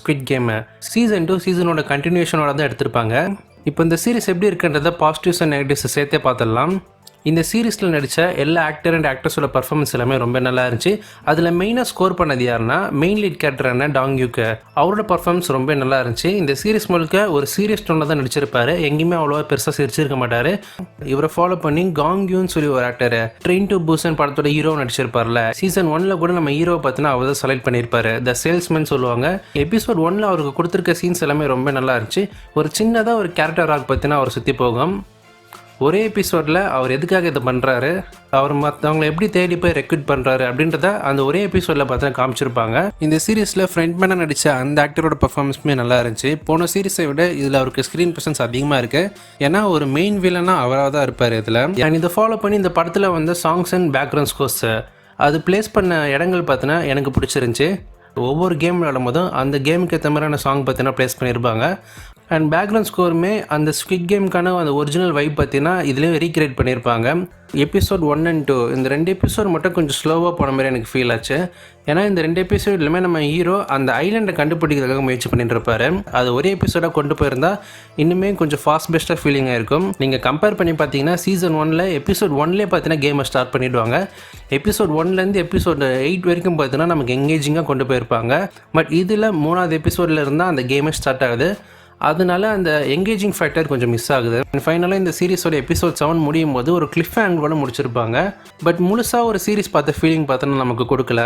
Squid game. Season 2 சீசனோட கண்டினியூஷனோட தான் எடுத்திருப்பாங்க. இப்போ இந்த சீரிஸ் எப்படி இருக்குன்றத பாசிட்டிவ்ஸ் அண்ட் நெகட்டிவ்ஸ் சேர்த்தே பார்த்துடலாம். இந்த சீரீஸில் நடித்த எல்லா ஆக்டர் அண்ட் ஆக்ட்ரஸோட பர்ஃபார்மன்ஸ் எல்லாமே ரொம்ப நல்லா இருந்துச்சு. அதில் மெயினாக ஸ்கோர் பண்ணது யாருன்னா மெயின் லீட் கேரக்டரான டாங் யூக்கு. அவரோட பர்ஃபார்மன்ஸ் ரொம்ப நல்லா இருந்துச்சு. இந்த சீரிஸ் முழுக்க ஒரு சீரியஸ் டோனில் தான் நடிச்சிருப்பாரு. எங்கேயுமே அவ்வளோவா பெருசாக சிரிச்சிருக்க மாட்டார். இவரை ஃபாலோ பண்ணி காங் யூன்னு சொல்லி ஒரு ஆக்டர் ட்ரெயின் டு பூசன் படத்தோட ஹீரோ நடிச்சிருப்பார்ல. சீசன் 1 கூட நம்ம ஹீரோ பார்த்தினா அவர் தான் செலக்ட் பண்ணியிருப்பாரு. த சேல்ஸ்மேன் சொல்லுவாங்க. எபிசோட் 1 அவருக்கு கொடுத்துருக்க சீன்ஸ் எல்லாமே ரொம்ப நல்லா இருந்துச்சு. ஒரு சின்னதாக ஒரு கேரக்டர் ஆக் பார்த்தினா அவர் சுற்றி போகும். ஒரே எபிசோடில் அவர் எதுக்காக இதை பண்ணுறாரு, அவர் மற்றவங்களை எப்படி தேடி போய் ரெக்ரூட் பண்ணுறாரு அப்படின்றத அந்த ஒரே எபிசோடில் பார்த்தா காமிச்சிருப்பாங்க. இந்த சீரீஸில் ஃப்ரண்ட்மேனாக நடித்த அந்த ஆக்டரோட பர்ஃபார்மன்ஸுமே நல்லா இருந்துச்சு. போன சீரீஸை விட இதில் அவருக்கு ஸ்க்ரீன் ப்ரெசன்ஸ் அதிகமாக இருக்குது. ஏன்னா ஒரு மெயின் வில்லனாக அவராக தான் இருப்பார் இதில். அண்ட் இதை ஃபாலோ பண்ணி இந்த படத்தில் வந்து சாங்ஸ் அண்ட் பேக்ரவுண்ட் ஸ்கோர்ஸ் அது பிளேஸ் பண்ண இடங்கள் பார்த்தினா எனக்கு பிடிச்சிருந்துச்சி. ஒவ்வொரு கேம் விளையாடும் போதும் அந்த கேமுக்கு ஏற்ற மாதிரியான சாங் பார்த்தீங்கன்னா ப்ளேஸ் பண்ணியிருப்பாங்க. அண்ட் பேக்ரவுண்ட் ஸ்கோருமே அந்த ஸ்குவிட் கேமுக்கான அந்த ஒரிஜினல் வைப் பார்த்தீங்கன்னா இதுலேயும் ரீக்ரியேட் பண்ணியிருப்பாங்க. எபிசோட் 1 and 2 இந்த 2 எபிசோட் மட்டும் கொஞ்சம் ஸ்லோவாக போன மாதிரி எனக்கு ஃபீல் ஆச்சு. ஏன்னா இந்த 2 எபிசோட்லையுமே நம்ம ஹீரோ அந்த ஐலண்டை கண்டுபிடிக்கிறதுக்காக முயற்சி பண்ணிட்டு இருப்பாரு. அது ஒரே எபிசோடாக கொண்டு போயிருந்தா இன்னுமே கொஞ்சம் ஃபாஸ்ட் பெஸ்ட்டாக ஃபீலிங்காக இருக்கும். நீங்கள் கம்பேர் பண்ணி பார்த்தீங்கன்னா சீசன் 1 எபிசோட் 1 பார்த்தீங்கன்னா கேமை ஸ்டார்ட் பண்ணிவிடுவாங்க. எபிசோட் 1 எபிசோட் 8 வரைக்கும் பார்த்தீங்கன்னா நமக்கு எங்கேஜிங்காக கொண்டு போயிருப்பாங்க. பட் இதில் 3வது எபிசோடில் இருந்தால் அந்த கேமே ஸ்டார்ட் ஆகுது. அதனால அந்த எங்கேஜிங் ஃபேக்டர் கொஞ்சம் மிஸ் ஆகுது. ஃபைனலாக இந்த சீரிஸோட எபிசோட் 7 முடியும் போது ஒரு கிளிஃப் ஹேங்கரோட முடிச்சிருப்பாங்க. பட் முழுசாக ஒரு சீரிஸ் பார்த்த ஃபீலிங் பார்த்தோன்னா நமக்கு கொடுக்கல.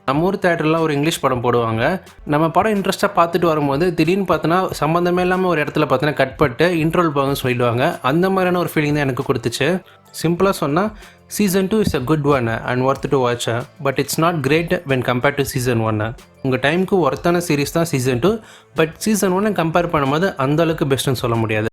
நம்ம ஊர் தேட்டர்லாம் ஒரு இங்கிலீஷ் படம் போடுவாங்க. நம்ம படம் இன்ட்ரெஸ்ட்டாக பார்த்துட்டு வரும்போது திடீர்னு பார்த்தோன்னா சம்மந்தமே இல்லாமல் ஒரு இடத்துல பார்த்தோன்னா கட் பண்ணிட்டு இன்ட்ரோல் போகணும்னு சொல்லிடுவாங்க. அந்த மாதிரியான ஒரு ஃபீலிங் தான் எனக்கு கொடுத்துச்சு. சிம்பிளாக சொன்னால் season 2 is a good one and worth to watch. But it's not great when compared to season 1. உங்கள் டைமுக்கு ஒர்த்தான சீரிஸ் தான் சீசன் 2. பட் சீசன் 1 கம்பேர் பண்ணும்போது அந்தளவுக்கு பெஸ்ட்டுன்னு சொல்ல முடியாது.